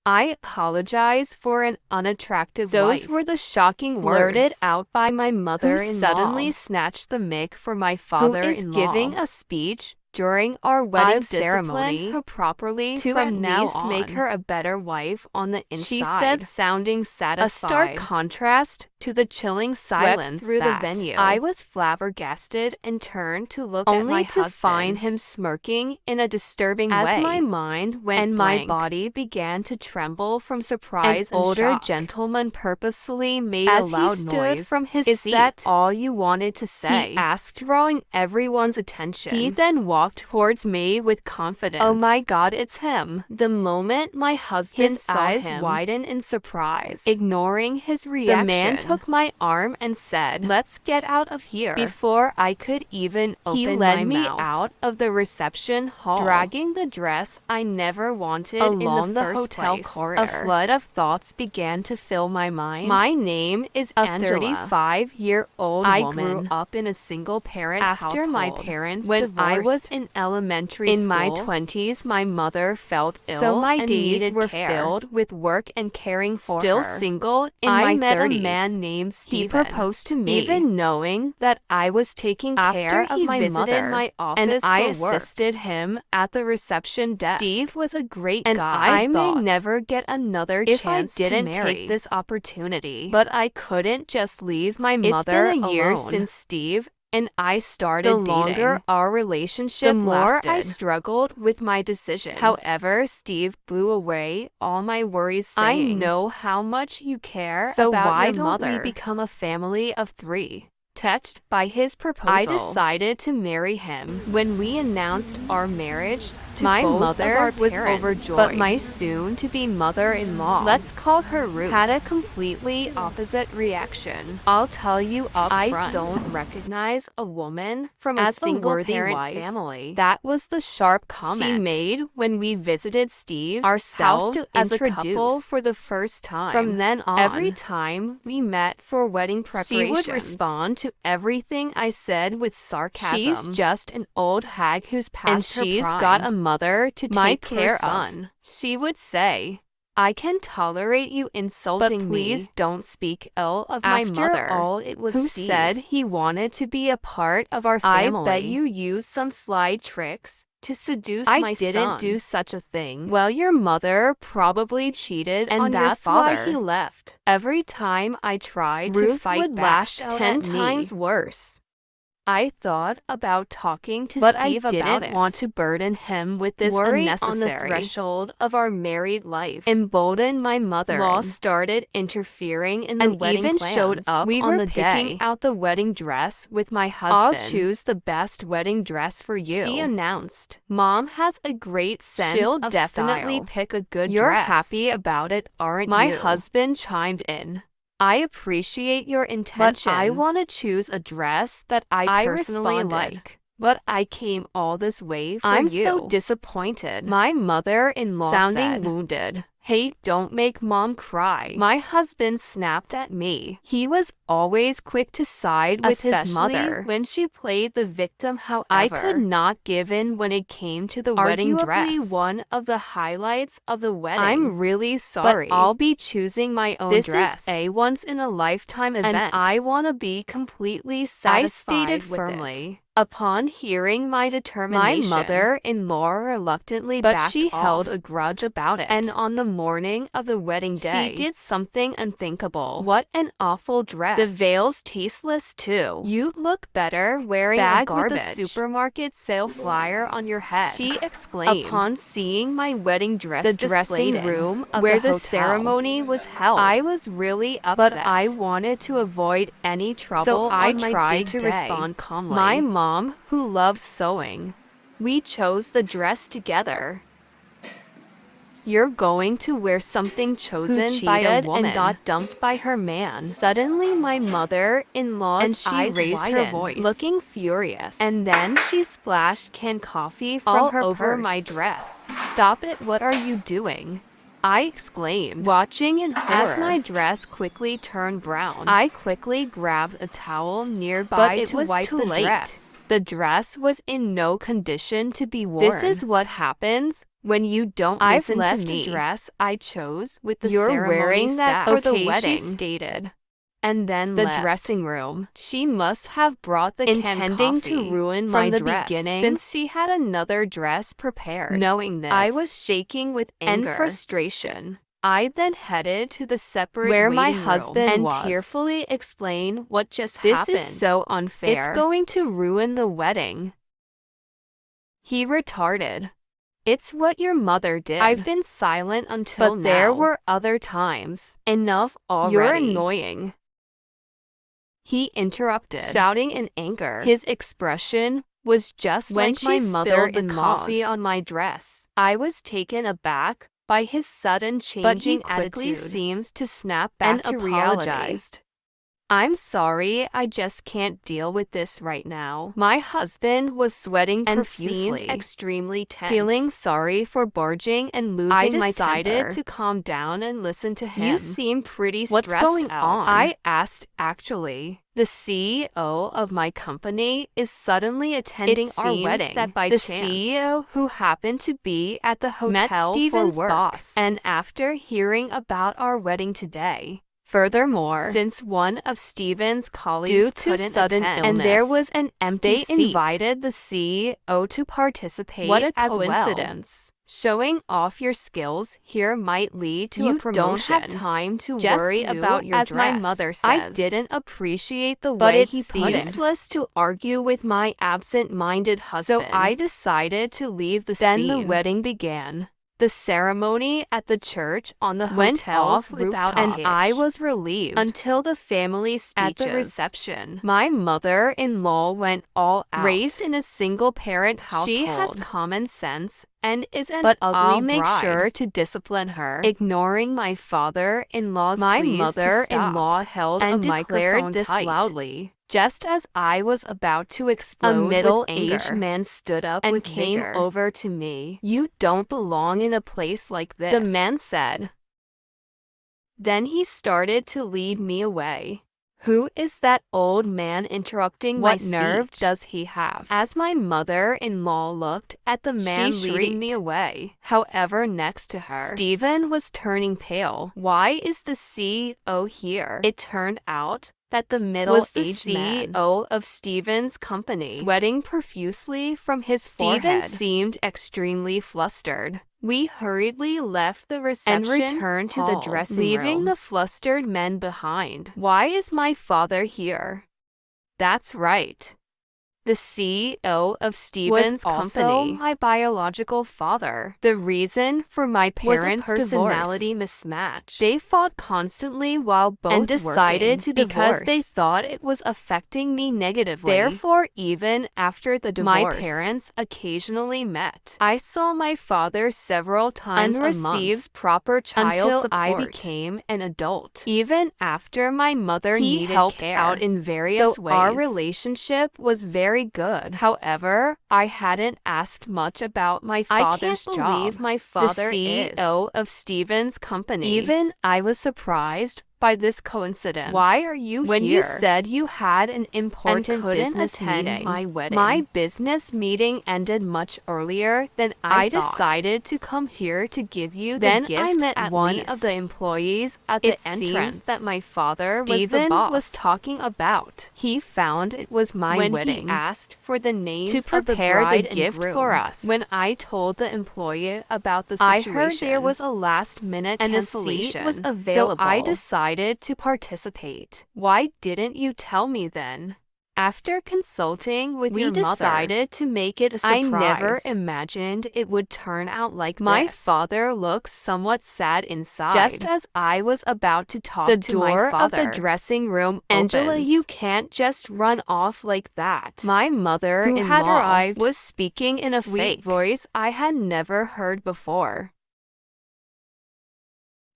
I apologize for an unattractive wife. Those were the shocking words blurted out by my mother-in-law, who suddenly snatched the mic for my father-in-law, who is giving a speech during our wedding ceremony her properly to from now on make her a better wife on the inside. She said, sounding satisfied. A stark contrast to the chilling silence through the venue. I was flabbergasted and turned to look at my husband, only to find him smirking in a disturbing way. As my mind went and blank, my body began to tremble from surprise and older shock. Gentleman purposefully made a loud noise from his seat. Is that all you wanted to say? He asked, drawing everyone's attention. He then walked towards me with confidence. Oh my God, it's him. The moment my husband's eyes widened in surprise, ignoring his reaction, the man took my arm and said, "Let's get out of here." Before I could even open my mouth, he led me out of the reception hall, dragging the dress I never wanted along the hotel corridor. A flood of thoughts began to fill my mind. My name is Angela, 35-year-old woman. I grew up in a single-parent household. After my parents divorced, I was in elementary school. In my 20s, my mother felt ill, so my days were filled with work and caring for her. Still single, I met 30s. A man named Steven. He proposed to me, even knowing that I was taking care of my mother, my office and I assisted him at the reception desk. Steve was a great guy, and I may never get another chance if I didn't take this opportunity. But I couldn't just leave my mother alone. It's been a year since Steve and I started dating. The longer our relationship the more lasted, I struggled with my decision. However, Steve blew away all my worries, saying, I know how much you care so about why your mother. We become a family of 3? Touched by his proposal, I decided to marry him. When we announced our marriage to my mother was overjoyed, but my soon-to-be mother-in-law, let's call her Ruth, had a completely opposite reaction. I'll tell you up front, I don't recognize a woman from a single-parent family. That was the sharp comment she made when we visited Steve's ourselves as a couple for the first time. From then on, every time we met for wedding preparations, she would respond to everything I said with sarcasm. She's just an old hag who's past her prime, and she's got a mother to take care of. She would say, I can tolerate you insulting me, but please don't speak ill of my mother. After all, it was who Steve said he wanted to be a part of our family. I bet you used some sly tricks to seduce my son. I didn't do such a thing. Well, your mother probably cheated on your father. Why he left. Every time I tried to fight back, lash 10 times worse. I thought about talking to Steve about it, but I didn't want to burden him with this unnecessary on the threshold of our married life. Emboldened, my mother-in-law started interfering in the wedding plans. Even showed up we on the picking out the wedding dress with my husband. I'll choose the best wedding dress for you, she announced. Mom has a great sense She'll of definitely style. Pick a good You're dress. Happy about it, aren't you? My husband chimed in. I appreciate your intentions, but I want to choose a dress that I personally like. But I came all this way for you. I'm so disappointed. My mother-in-law sounding wounded. Hey, don't make Mom cry. My husband snapped at me. He was always quick to side with his mother when she played the victim. However, I could not give in when it came to the wedding dress. One of the highlights of the wedding. I'm really sorry, but I'll be choosing my own dress. This is a once-in-a-lifetime event, and I want to be completely satisfied I stated firmly. Upon hearing my determination, my mother-in-law reluctantly backed off. But she held a grudge about it. And on the morning of the wedding day, she did something unthinkable. What an awful dress. The veil's tasteless too. You look better wearing a garbage with the supermarket sale flyer on your head, she exclaimed. Upon seeing my wedding dress the dressing room of where the ceremony was held, I was really upset. But I wanted to avoid any trouble, so I tried to respond calmly. My mom, who loves sewing, we chose the dress together. You're going to wear something chosen by a woman and got dumped by her man. Suddenly, my mother-in-law's eyes raised her voice, looking furious. And then she splashed canned coffee from her over my dress. Stop it, what are you doing? I exclaimed, watching in horror. As my dress quickly turned brown, I quickly grabbed a towel nearby to wipe the dress. The dress was in no condition to be worn. This is what happens when you don't listen to me. I've left a dress I chose with the ceremony wearing that for the wedding, she stated. And then the dressing room. She must have brought the intending to ruin my dress beginning, since she had another dress prepared. Knowing this, I was shaking with anger and frustration. I then headed to the separate where my husband was and tearfully explained what just happened. This is so unfair. It's going to ruin the wedding. He retorted. It's what your mother did. I've been silent until now. But there were other times. Enough already. You're annoying. He interrupted, shouting in anger. His expression was just like my mother in coffee on my dress. I was taken aback by his sudden changing attitude. But he quickly seems to snap back and apologized. I'm sorry, I just can't deal with this right now. My husband was sweating and seemed extremely tense. Feeling sorry for barging and losing my temper, I decided to calm down and listen to him. You seem pretty stressed out. What's going on? I asked actually. The CEO of my company is suddenly attending our wedding. That by chance, CEO who happened to be at the hotel met Steven's for work, boss, and after hearing about our wedding today. Furthermore, since one of Steven's colleagues due to sudden illness, and there was an empty seat, they invited the CEO to participate. What a coincidence. Well. Showing off your skills here might lead to a promotion. You don't have time to worry about your dress. My mother says. I didn't appreciate the way he put it. But it's useless to argue with my absent-minded husband. So I decided to leave the scene. Then the wedding began. The ceremony at the church on the hotel's rooftop, and I was relieved until the family speeches. At the reception, my mother-in-law went all out. Raised in a single-parent household, she has common sense and is an ugly I'll make sure to discipline her. Ignoring my father-in-law's pleas, my mother-in-law held and a microphone this loudly. Just as I was about to explode, a middle-aged man stood up and came over to me. You don't belong in a place like this, the man said. Then he started to lead me away. Who is that old man interrupting my speech? What nerve does he have? As my mother-in-law looked at the man leading me away, however, next to her, Stephen was turning pale. Why is the CEO here? It turned out that the middle-aged CEO of Stephen's company, sweating profusely from his forehead. Stephen seemed extremely flustered. We hurriedly left the reception and returned to the dressing room, leaving the flustered men behind. Why is my father here? That's right. The CEO of Stephen's company was also my biological father. The reason for my parents' personality mismatch. They fought constantly while both and decided to divorce because they thought it was affecting me negatively. Therefore, even after the divorce, my parents occasionally met. I saw my father several times a month, receives proper child support I became an adult. Even after my mother needed helped care out in various ways. Our relationship was very good. However, I hadn't asked much about my father's job. I can't believe my father the CEO of Stephen's company. Even I was surprised by this coincidence. Why are you here? When you said you had an important business meeting, my wedding. My business meeting ended much earlier than I decided to come here to give you the gift. I met one of the employees at the entrance that my father was talking about. He found it was my wedding. When he asked for the names to prepare the gift for us. When I told the employee about the situation, I heard there was a last-minute cancellation, and a seat was available. So I decided to participate. Why didn't you tell me then? After consulting with your mother, we decided to make it a surprise. I never imagined it would turn out like this. My father looks somewhat sad inside. Just as I was about to talk to my father, the door of the dressing room Angela, opens. You can't just run off like that. My mother-in-law, who had arrived, was speaking in a sweet voice I had never heard before.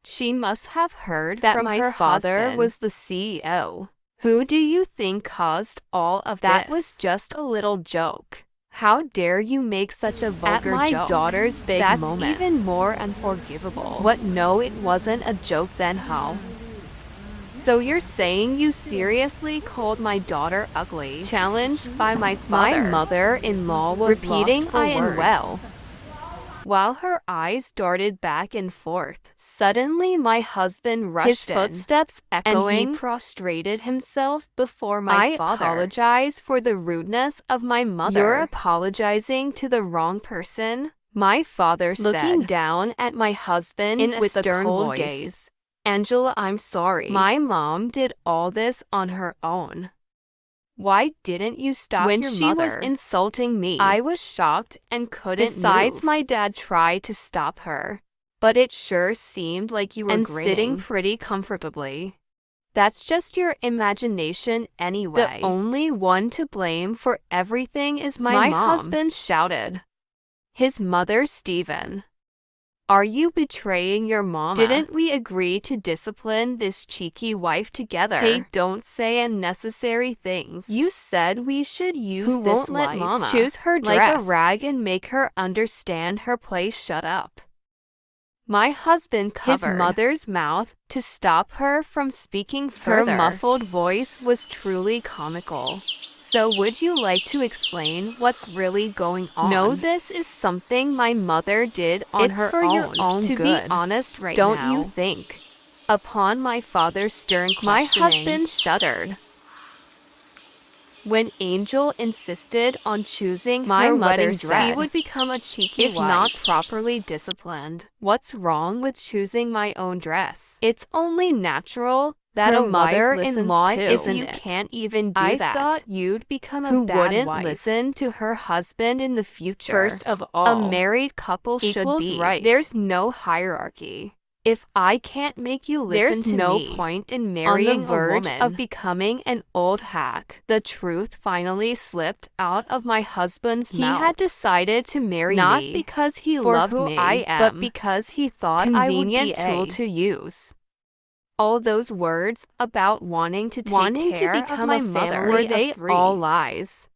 She must have heard that my father was the CEO. Who do you think caused all of that? That was just a little joke. How dare you make such a vulgar joke? At my daughter's big moments. That's even more unforgivable. What? No, it wasn't a joke then, how? So you're saying you seriously called my daughter ugly? Challenged by my father. My mother-in-law was repeating, I am well. while her eyes darted back and forth. Suddenly my husband rushed in, his footsteps echoing, and he prostrated himself before my father. I apologize for the rudeness of my mother. You're apologizing to the wrong person, my father said, looking down at my husband with a stern cold gaze. Angela, I'm sorry. My mom did all this on her own. Why didn't you stop your mother? When she was insulting me, I was shocked and couldn't move. My dad tried to stop her, but it sure seemed like you were sitting pretty comfortably. That's just your imagination anyway. The only one to blame for everything is my mom. My husband shouted. His mother, Stephen. Are you betraying your mama? Didn't we agree to discipline this cheeky wife together? Hey, don't say unnecessary things. You said we should use this wife, choose her dress like a rag and make her understand her place. Shut up. My husband covered his mother's mouth to stop her from speaking further. Her muffled voice was truly comical. So would you like to explain what's really going on? No, this is something my mother did on her own. It's for your own good. To be honest right now. Don't you think? Upon my father's stern questioning, my husband shuddered. When Angel insisted on choosing her wedding dress, she would become a cheeky wife if not properly disciplined. What's wrong with choosing my own dress? It's only natural that a mother-in-law isn't. You can't even do that. I thought you'd become a bad wife. Listen to her husband in the future. First of all, a married couple should be right. There's no hierarchy. If I can't make you listen to me, there's no point in marrying a woman of becoming an old hack. The truth finally slipped out of my husband's mouth. He had decided to marry me not because he loved me, but because he thought I would be a tool to use. All those words about wanting to take care of my mother, were they all lies?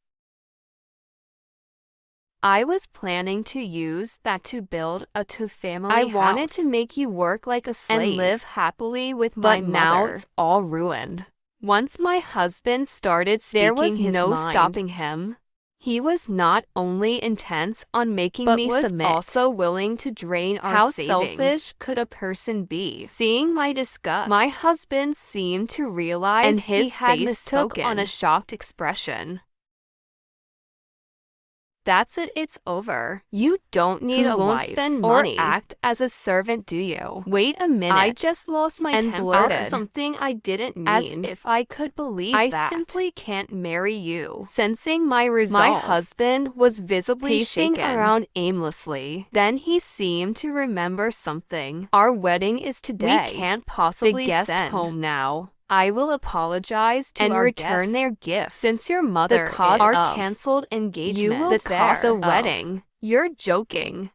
I was planning to use that to build a two-family house. I wanted to make you work like a slave and live happily with my mother. But now it's all ruined. Once my husband started speaking there was no stopping him. He was not only intense on making me submit, but also willing to drain our savings. How selfish could a person be? Seeing my disgust, my husband seemed to realize and his face took on a shocked expression. That's it, it's over. You don't need a wife spend money or act as a servant, do you? Wait a minute. I just lost my temper and blurted something I didn't mean. As if I could believe that. I simply can't marry you. Sensing my resolve, my husband was visibly pacing around aimlessly. Then he seemed to remember something. Our wedding is today. We can't possibly send home now. I will apologize to our return their gifts. Since your mother caused our canceled engagement, you will bear the wedding. You're joking.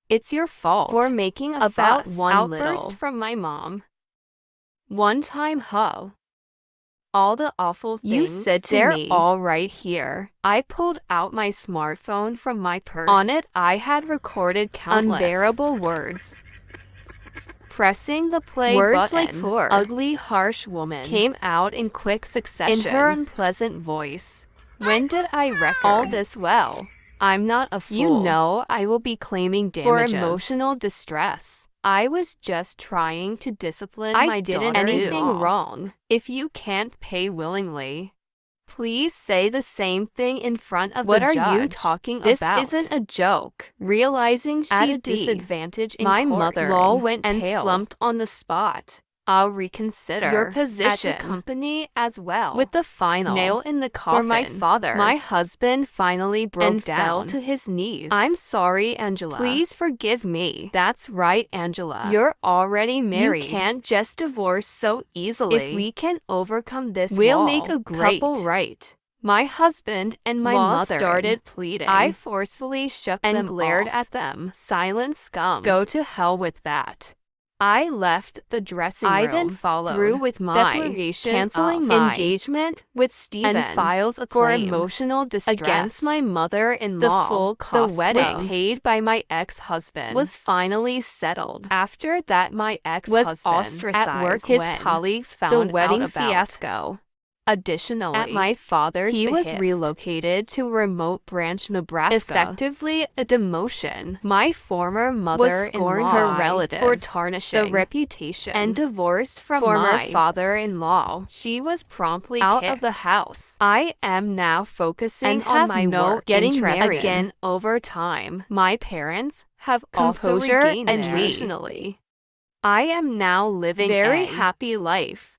It's your fault for making a fuss. One outburst from my mom. One time, all the awful things you said to me, all right here. I pulled out my smartphone from my purse. On it, I had recorded countless unbearable words. Pressing the play words button, like poor, ugly, harsh woman came out in quick succession in her unpleasant voice. When did I record all this? Well, I'm not a fool. You know I will be claiming damages for emotional distress. I was just trying to discipline my daughter. I didn't do anything wrong. If you can't pay willingly, please say the same thing in front of the judge. What are you talking about? This isn't a joke. Realizing she'd a disadvantage in my mother-in-law went and pale, slumped on the spot. I'll reconsider your position at the company as well. With the final nail in the coffin for my father, my husband finally broke down and fell to his knees. I'm sorry, Angela. Please forgive me. That's right, Angela. You're already married. You can't just divorce so easily. If we can overcome this we'll make a great couple, right? My husband and my mother started pleading. I forcefully shook them and glared at them. Silent scum. Go to hell with that. I left the dressing room. I then followed through with my declaration canceling my engagement with Stephen and files a claim for emotional distress against my mother-in-law. The full cost was paid by my ex-husband. Was finally settled. After that, my ex-husband was ostracized at work. His colleagues found the wedding out about fiasco. Additionally, at my father's he was relocated to remote Branch, Nebraska, effectively a demotion. My former mother was scorned her relatives for tarnishing the reputation and divorced from my father-in-law. She was promptly out of the house. I am now focusing on my work, getting married again over time. My parents have also regained emotionally. I am now living a very happy life.